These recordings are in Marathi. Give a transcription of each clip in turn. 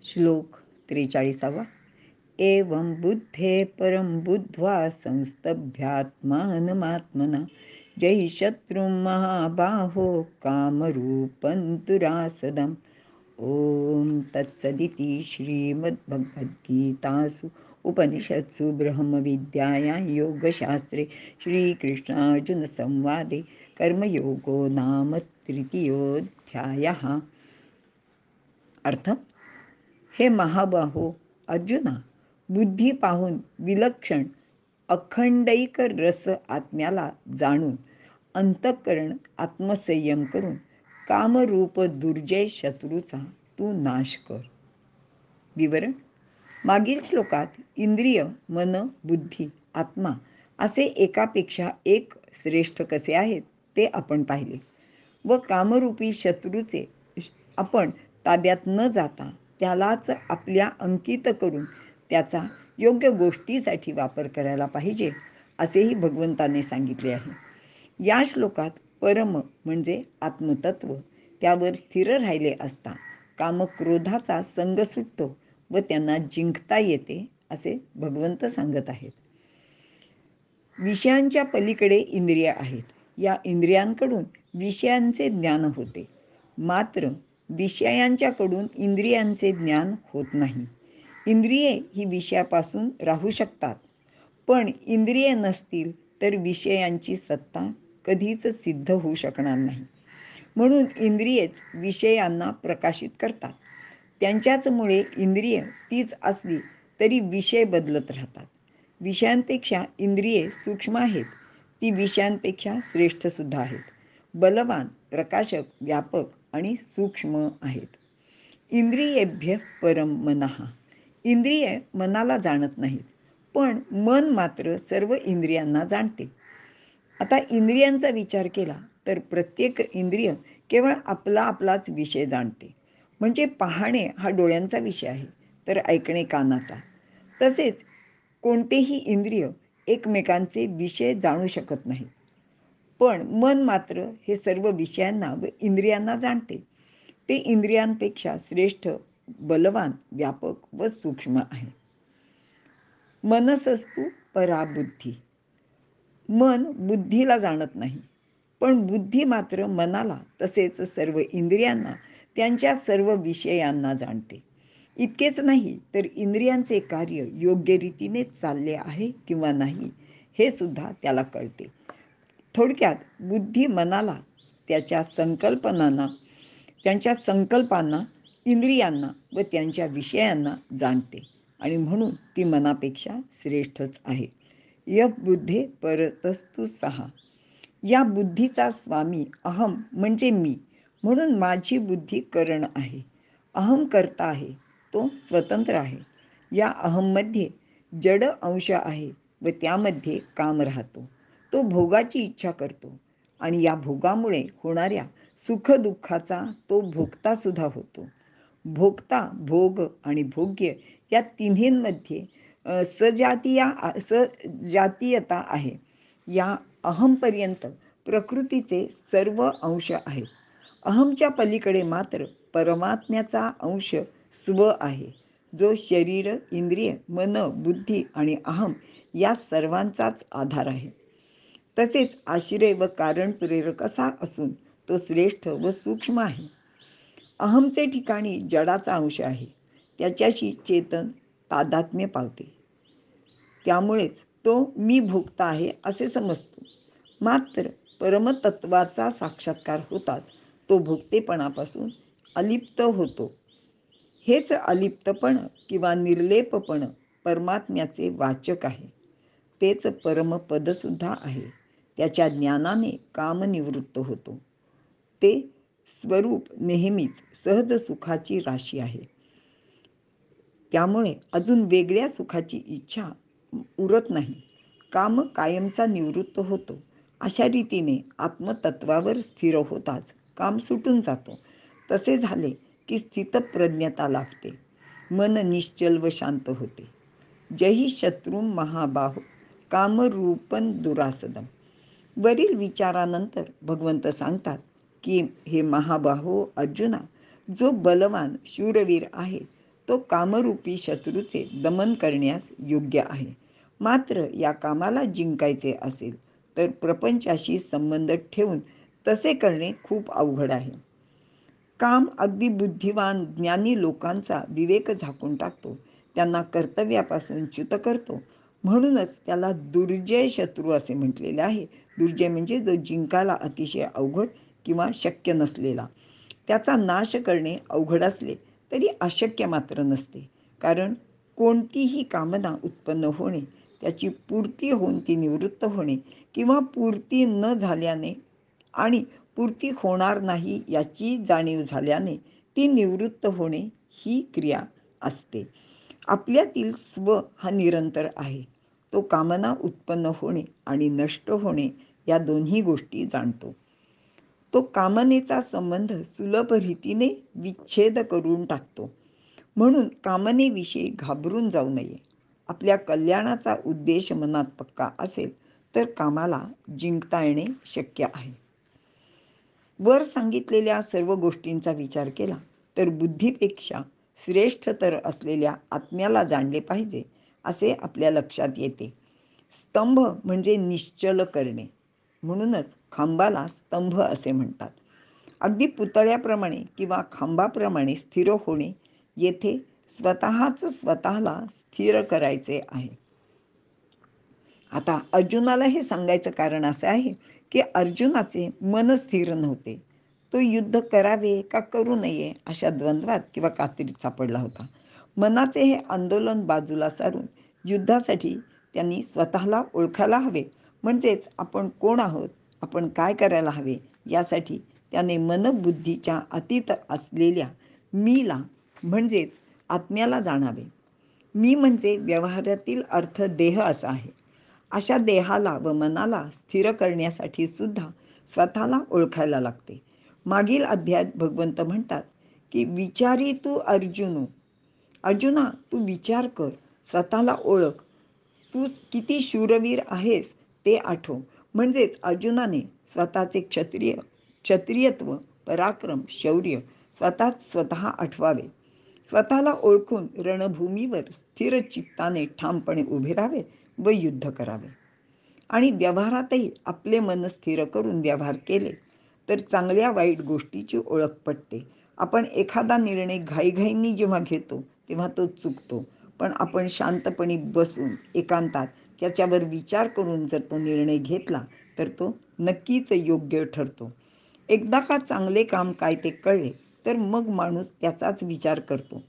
श्लोक 43. एवं बुद्धे परं बुद्ध्वा संस्तभ्यात्मानमात्मना जयि शत्रुं महाबाहो कामरूपं दुरासदम्. ओम तत्सदिति श्रीमद्भगवद्गीतासु उपनिषत्सु ब्रह्मविद्यायां योगशास्त्रे श्रीकृष्णार्जुनसंवादे कर्मयोगो नाम तृतीयोऽध्यायः. अर्थ: हे महाबाहो अर्जुना, बुद्धी पाहून विलक्षण अखंडैक रस आत्म्याला जाणून अंतःकरण आत्मसंयम करून कामरूप दुर्जय शत्रूचा तू नाश कर. विवरण: मागील श्लोकात इंद्रिय, मन, बुद्धी, आत्मा असे एकापेक्षा एक श्रेष्ठ कसे आहेत ते आपण पाहिले व कामरूपी शत्रूचे आपण ताब्यात न जाता त्यालाच आपल्या अंकित करून त्याचा योग्य गोष्टीसाठी वापर करायला पाहिजे असेही भगवंताने सांगितले आहे. या श्लोकात परम म्हणजे आत्मतत्व त्यावर स्थिर राहिले असता कामक्रोधाचा संग सुटतो व त्यांना जिंकता येते असे भगवंत सांगत आहेत. विषयांच्या पलीकडे इंद्रिय आहेत. या इंद्रियांकडून विषयांचे ज्ञान होते, मात्र विषयांच्याकडून इंद्रियांचे ज्ञान होत नाही. इंद्रिये ही विषयापासून राहू शकतात, पण इंद्रिये नसतील तर विषयांची सत्ता कधीच सिद्ध होऊ शकणार नाही. म्हणून इंद्रियेच विषयांना प्रकाशित करतात. त्यांच्याचमुळे इंद्रिय तीच असली तरी विषय बदलत राहतात. विषयांपेक्षा इंद्रिये सूक्ष्म आहेत. ती विषयांपेक्षा श्रेष्ठसुद्धा आहेत. बलवान, प्रकाशक, व्यापक आणि सूक्ष्म आहेत. इंद्रियेभ्य परम मनः. इंद्रिये मनाला जाणत नाहीत, पण मन मात्र सर्व इंद्रियांना जाणते. आता इंद्रियांचा विचार केला तर प्रत्येक इंद्रिय केवळ आपलाच विषय जाणते. म्हणजे पाहणे हा डोळ्यांचा विषय आहे, तर ऐकणे कानाचा. तसेच कोणतेही इंद्रिय एकमेकांचे विषय जाणू शकत नाही, पण मन मात्र हे सर्व विषयांना व इंद्रियांना जाणते. ते इंद्रियांपेक्षा श्रेष्ठ, बलवान, व्यापक व सूक्ष्म आहे. मनसस्तु पराबुद्धी. मन बुद्धीला जाणत नाही, पण बुद्धी मात्र मनाला तसेच सर्व इंद्रियांना त्यांच्या सर्व विषयांना जाणते. इतकेच नाही तर इंद्रियांचे कार्य योग्य रीतीने चालले आहे किंवा नाही हे सुद्धा त्याला कळते. थोडक्यात बुद्धी मनाला त्यांच्या संकल्पांना, इंद्रियांना व त्यांच्या विषयांना जाणते आणि म्हणून ती मनापेक्षा श्रेष्ठच आहे. य बुद्धे परतस्तु सहा. या बुद्धीचा स्वामी अहम म्हणजे मी, म्हणून माझी बुद्धी करण आहे. अहम करता आहे, तो स्वतंत्र आहे. या अहममध्ये जड अंश आहे व त्यामध्ये काम राहतो. तो भोगाची इच्छा करतो आणि या भोगामुळे होणाऱ्या सुखदुःखाचा तो भोगतासुद्धा होतो. भोगता, भोग आणि भोग्य या तिन्हींमध्ये सजातीयता आहे. या अहमपर्यंत प्रकृतीचे सर्व अंश आहेत. अहमच्या पलीकडे मात्र परमात्म्याचा अंश स्व आहे, जो शरीर, इंद्रिय, मन, बुद्धी आणि अहम या सर्वांचाच आधार आहे. तसेच आश्रय व कारण प्रेरक असा असून तो श्रेष्ठ व सूक्ष्म आहे. अहमचे ठिकाणी जडाचा अंश आहे. त्याच्याशी चेतन तादात्म्य पावते. त्यामुळेच तो मी भोगता आहे असे समजतो. मात्र परमतत्वाचा साक्षात्कार होताच तो भोगतेपणापासून अलिप्त होतो. हेच अलिप्तपण किंवा निर्लेपपण परमात्म्याचे वाचक आहे. तेच परमपदसुद्धा आहे. त्याच्या ज्ञानाने कामनिवृत्त होतो. ते स्वरूप नेहमीच सहज सुखाची राशी आहे. त्यामुळे अजून वेगळ्या सुखाची इच्छा उरत नाही. काम कायमचा निवृत्त होतो. अशा रीतीने आत्मतत्वावर स्थिर होताच काम सुटून जातो. तसे झाले की स्थितप्रज्ञता लाभते. मन निश्चल व शांत होते. जही शत्रू महाबाहो कामरूपं दुरासदम. वरील विचारानंतर भगवंत सांगतात की हे महाबाहो अर्जुना, जो बलवान शूरवीर आहे तो कामरूपी शत्रूचे दमन करण्यास योग्य आहे. मात्र या कामाला जिंकायचे असेल तर प्रपंचाशी संबंध ठेवून तसे करणे खूप अवघड आहे. काम अगदी बुद्धिवान ज्ञानी लोकांचा विवेक झाकून टाकतो, त्यांना कर्तव्यापासून च्युत करतो. म्हणूनच त्याला दुर्जय शत्रू असे म्हटलेले आहे. दुर्जय म्हणजे जो जिंकायला अतिशय अवघड किंवा शक्य नसलेला. त्याचा नाश करणे अवघड असले तरी अशक्य मात्र नसते. कारण कोणतीही कामना उत्पन्न होणे, त्याची पूर्ती होऊन ती निवृत्त होणे किंवा पूर्ती न झाल्याने आणि पूर्ती होणार नाही याची जाणीव झाल्याने ती निवृत्त होणे ही क्रिया असते. आपल्यातील स्व हा निरंतर आहे. तो कामना उत्पन्न होणे आणि नष्ट होणे या दोन्ही गोष्टी जाणतो. तो कामनेचा संबंध सुलभ रीतीने विच्छेद करून टाकतो. म्हणून कामनेविषयी घाबरून जाऊ नये. आपल्या कल्याणाचा उद्देश मनात पक्का असेल तर कामाला जिंकता येणे शक्य आहे. वर सांगितलेल्या सर्व गोष्टींचा विचार केला तर बुद्धीपेक्षा श्रेष्ठतर असलेल्या आत्म्याला जाणले पाहिजे असे आपल्या लक्षात येते. स्तंभ म्हणजे निश्चल करणे, म्हणूनच खांबाला स्तंभ असे म्हणतात. अगदी पुतळ्याप्रमाणे किंवा खांबाप्रमाणे स्थिर होणे, येथे स्वतःच स्वतःला स्थिर करायचे आहे. आता अर्जुनाला हे सांगायचं कारण असं आहे की अर्जुनाचे मन स्थिर नव्हते. तो युद्ध करावे का करू नये अशा द्वंद्वात किंवा कात्रीत सापडला होता. मनाचे हे आंदोलन बाजूला सारून युद्धासाठी त्यांनी स्वतःला ओळखायला हवे. म्हणजेच आपण कोण आहोत, आपण काय करायला हवे यासाठी त्याने मनबुद्धीच्या अतीत असलेल्या मीला म्हणजेच आत्म्याला जाणावे. मी म्हणजे व्यवहारातील अर्थ देह असा आहे. अशा देहाला व मनाला स्थिर करण्यासाठी सुद्धा स्वतःला ओळखायला लागते. मागील अध्यायात भगवंत म्हणतात की विचारी तू अर्जुना तू विचार कर, स्वतःला ओळख, तू किती शूरवीर आहेस ते आठव. म्हणजेच अर्जुनाने स्वतःचे क्षत्रियत्व, पराक्रम, शौर्य स्वतः आठवावे. स्वतःला ओळखून रणभूमीवर स्थिर चित्ताने ठामपणे उभे राहावे व युद्ध करावे. आणि व्यवहारातही आपले मन स्थिर करून व्यवहार केले तर चांगल्या वाईट गोष्टीची ओळख पटते. आपण एखादा निर्णय घाईघाईंनी जेव्हा घेतो तेव्हा तो चुकतो. पण आपण शांतपणे बसून एकांतात त्याच्यावर विचार करून जर तो निर्णय घेतला तर तो नक्कीच योग्य ठरतो. एकदा का चांगले काम काय ते कळले तर मग माणूस त्याचाच विचार करतो,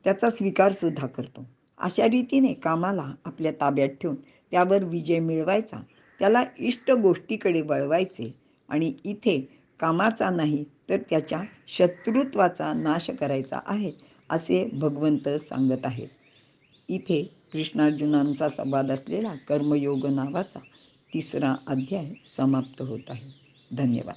त्याचा स्वीकारसुद्धा करतो. अशा रीतीने कामाला आपल्या ताब्यात ठेवून त्यावर विजय मिळवायचा, त्याला इष्ट गोष्टीकडे वळवायचे आणि इथे कामाचा नाही तर त्याच्या शत्रुत्वाचा नाश करायचा आहे असे भगवंत सांगत आहेत. इथे कृष्णार्जुनांचा संवाद असलेला कर्मयोग नावाचा 3रा अध्याय समाप्त होत आहे. धन्यवाद.